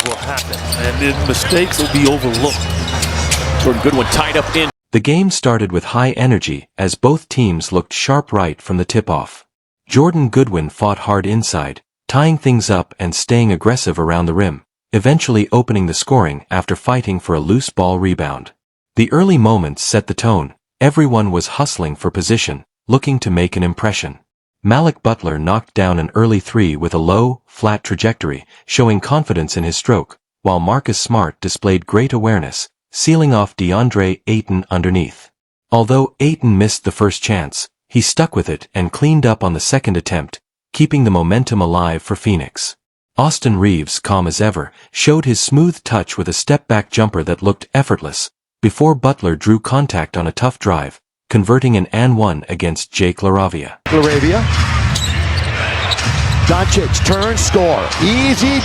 will happen, and then mistakes will be overlooked. Jordan Goodwin tied up in. The game started with high energy as both teams looked sharp right from the tip-off. Jordan Goodwin fought hard inside, tying things up and staying aggressive around the rim, eventually opening the scoring after fighting for a loose ball rebound. The early moments set the tone. Everyone was hustling for position, looking to make an impression. Malik Butler knocked down an early three with a low, flat trajectory, showing confidence in his stroke, while Marcus Smart displayed great awareness, sealing off DeAndre Ayton underneath. Although Ayton missed the first chance, he stuck with it and cleaned up on the second attempt, keeping the momentum alive for Phoenix. Austin Reaves, calm as ever, showed his smooth touch with a step-back jumper that looked effortless, before Butler drew contact on a tough drive, converting an and-one against Jake LaRavia. Doncic turn, score. Easy.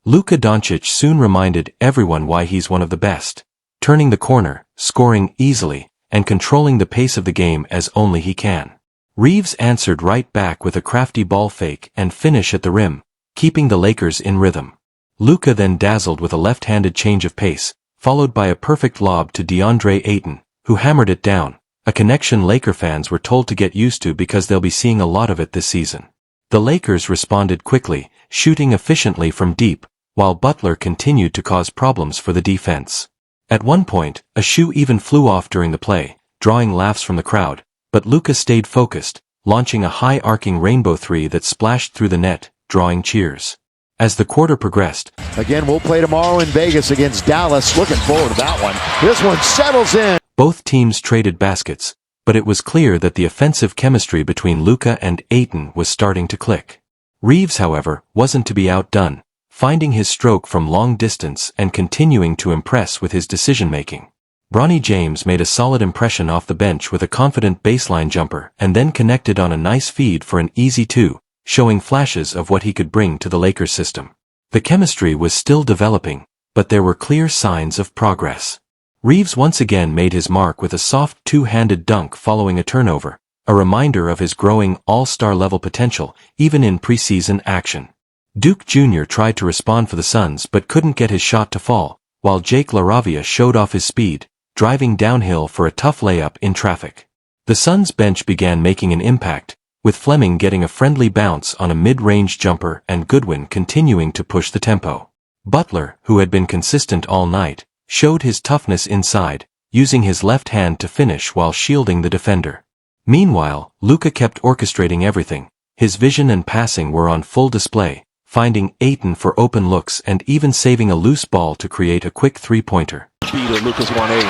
Luka Doncic soon reminded everyone why he's one of the best, turning the corner, scoring easily, and controlling the pace of the game as only he can. Reaves answered right back with a crafty ball fake and finish at the rim, keeping the Lakers in rhythm. Luka then dazzled with a left-handed change of pace, followed by a perfect lob to DeAndre Ayton, who hammered it down, a connection Laker fans were told to get used to because they'll be seeing a lot of it this season. The Lakers responded quickly, shooting efficiently from deep, while Butler continued to cause problems for the defense. At one point, a shoe even flew off during the play, drawing laughs from the crowd, but Luka stayed focused, launching a high-arcing rainbow three that splashed through the net, drawing cheers. As the quarter progressed, again, we'll play tomorrow in Vegas against Dallas. Looking forward to that one. This one settles in. Both teams traded baskets, but it was clear that the offensive chemistry between Luka and Ayton was starting to click. Reaves, however, wasn't to be outdone, finding his stroke from long distance and continuing to impress with his decision-making. Bronny James made a solid impression off the bench with a confident baseline jumper and then connected on a nice feed for an easy two, showing flashes of what he could bring to the Lakers system. The chemistry was still developing, but there were clear signs of progress. Reaves once again made his mark with a soft two-handed dunk following a turnover, a reminder of his growing all-star level potential, even in preseason action. Duke Jr. tried to respond for the Suns but couldn't get his shot to fall, while Jake LaRavia showed off his speed, driving downhill for a tough layup in traffic. The Suns bench began making an impact, with Fleming getting a friendly bounce on a mid-range jumper and Goodwin continuing to push the tempo. Butler, who had been consistent all night, showed his toughness inside, using his left hand to finish while shielding the defender. Meanwhile, Luka kept orchestrating everything. His vision and passing were on full display, finding Ayton for open looks and even saving a loose ball to create a quick three-pointer. Luka's 1-8.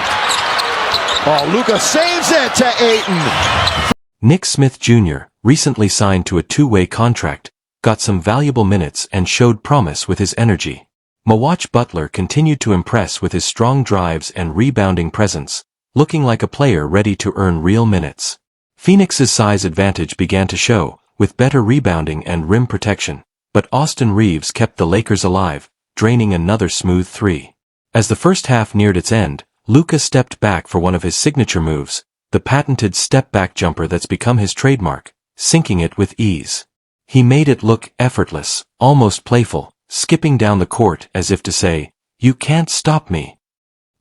Oh, Luka saves it to Ayton. Nick Smith Jr., recently signed to a two-way contract, got some valuable minutes and showed promise with his energy. Mawach Butler continued to impress with his strong drives and rebounding presence, looking like a player ready to earn real minutes. Phoenix's size advantage began to show, with better rebounding and rim protection, but Austin Reaves kept the Lakers alive, draining another smooth three. As the first half neared its end, Luka stepped back for one of his signature moves, the patented step-back jumper that's become his trademark, sinking it with ease. He made it look effortless, almost playful, skipping down the court as if to say, "You can't stop me."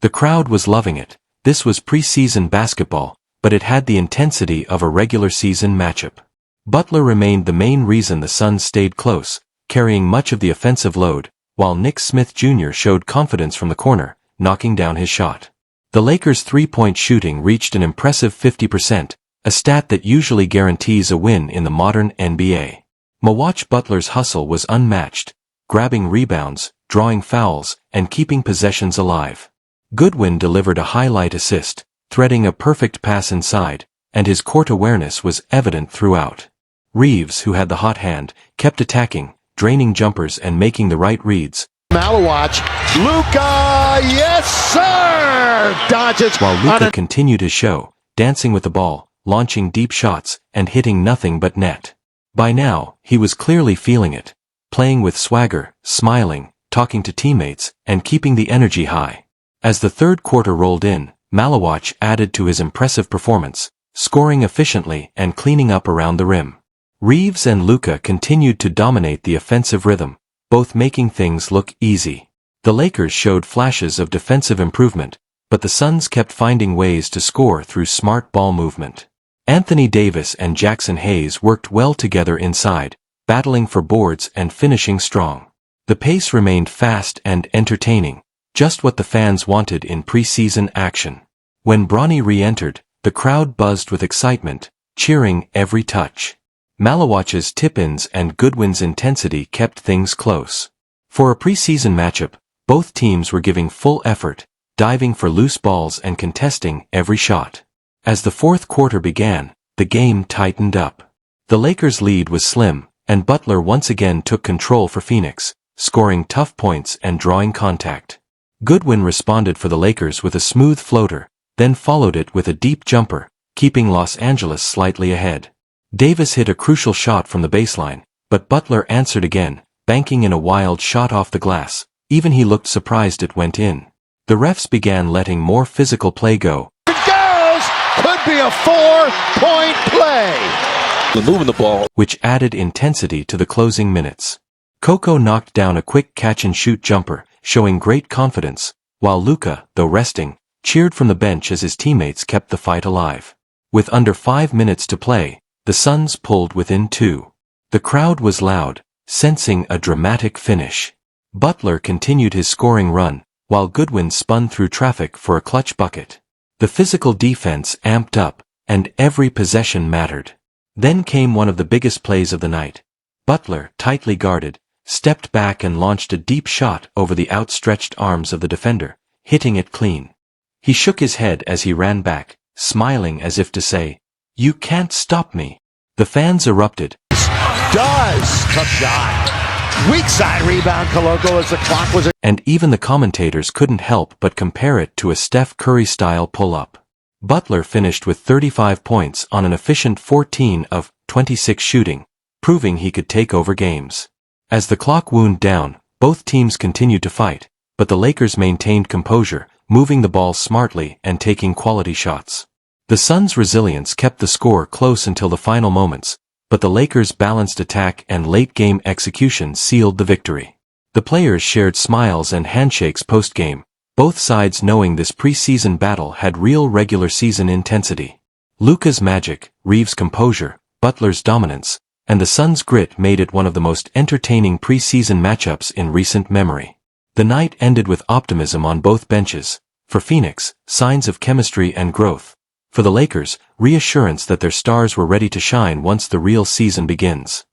The crowd was loving it. This was preseason basketball, but it had the intensity of a regular season matchup. Butler remained the main reason the Suns stayed close, carrying much of the offensive load, while Nick Smith Jr. showed confidence from the corner, knocking down his shot. The Lakers' three-point shooting reached an impressive 50%, a stat that usually guarantees a win in the modern NBA. Mawach Butler's hustle was unmatched, grabbing rebounds, drawing fouls, and keeping possessions alive. Goodwin delivered a highlight assist, threading a perfect pass inside, and his court awareness was evident throughout. Reaves, who had the hot hand, kept attacking, draining jumpers and making the right reads. Malawach, Luka, yes sir! Doncic. While Luka continued his show, dancing with the ball, launching deep shots, and hitting nothing but net. By now, he was clearly feeling it, playing with swagger, smiling, talking to teammates, and keeping the energy high. As the third quarter rolled in, Malawach added to his impressive performance, scoring efficiently and cleaning up around the rim. Reaves and Luka continued to dominate the offensive rhythm, both making things look easy. The Lakers showed flashes of defensive improvement, but the Suns kept finding ways to score through smart ball movement. Anthony Davis and Jackson Hayes worked well together inside, battling for boards and finishing strong. The pace remained fast and entertaining, just what the fans wanted in preseason action. When Bronny re-entered, the crowd buzzed with excitement, cheering every touch. Malawach's tip-ins and Goodwin's intensity kept things close. For a preseason matchup, both teams were giving full effort, diving for loose balls and contesting every shot. As the fourth quarter began, the game tightened up. The Lakers' lead was slim, and Butler once again took control for Phoenix, scoring tough points and drawing contact. Goodwin responded for the Lakers with a smooth floater, then followed it with a deep jumper, keeping Los Angeles slightly ahead. Davis hit a crucial shot from the baseline, but Butler answered again, banking in a wild shot off the glass. Even he looked surprised it went in. The refs began letting more physical play go. It goes! Could be a 4-point play! Moving the ball, which added intensity to the closing minutes. Coco knocked down a quick catch-and-shoot jumper, showing great confidence, while Luka, though resting, cheered from the bench as his teammates kept the fight alive. With under 5 minutes to play, the Suns pulled within 2. The crowd was loud, sensing a dramatic finish. Butler continued his scoring run, while Goodwin spun through traffic for a clutch bucket. The physical defense amped up, and every possession mattered. Then came one of the biggest plays of the night. Butler, tightly guarded, stepped back and launched a deep shot over the outstretched arms of the defender, hitting it clean. He shook his head as he ran back, smiling as if to say, "You can't stop me." The fans erupted. Tough shot. Weak side rebound, Coloco, as the clock was... And even the commentators couldn't help but compare it to a Steph Curry-style pull-up. Butler finished with 35 points on an efficient 14 of 26 shooting, proving he could take over games. As the clock wound down, both teams continued to fight, but the Lakers maintained composure, moving the ball smartly and taking quality shots. The Suns' resilience kept the score close until the final moments, but the Lakers' balanced attack and late-game execution sealed the victory. The players shared smiles and handshakes post-game, both sides knowing this preseason battle had real regular season intensity. Luka's magic, Reaves' composure, Butler's dominance, and the Suns' grit made it one of the most entertaining preseason matchups in recent memory. The night ended with optimism on both benches. For Phoenix, signs of chemistry and growth. For the Lakers, reassurance that their stars were ready to shine once the real season begins.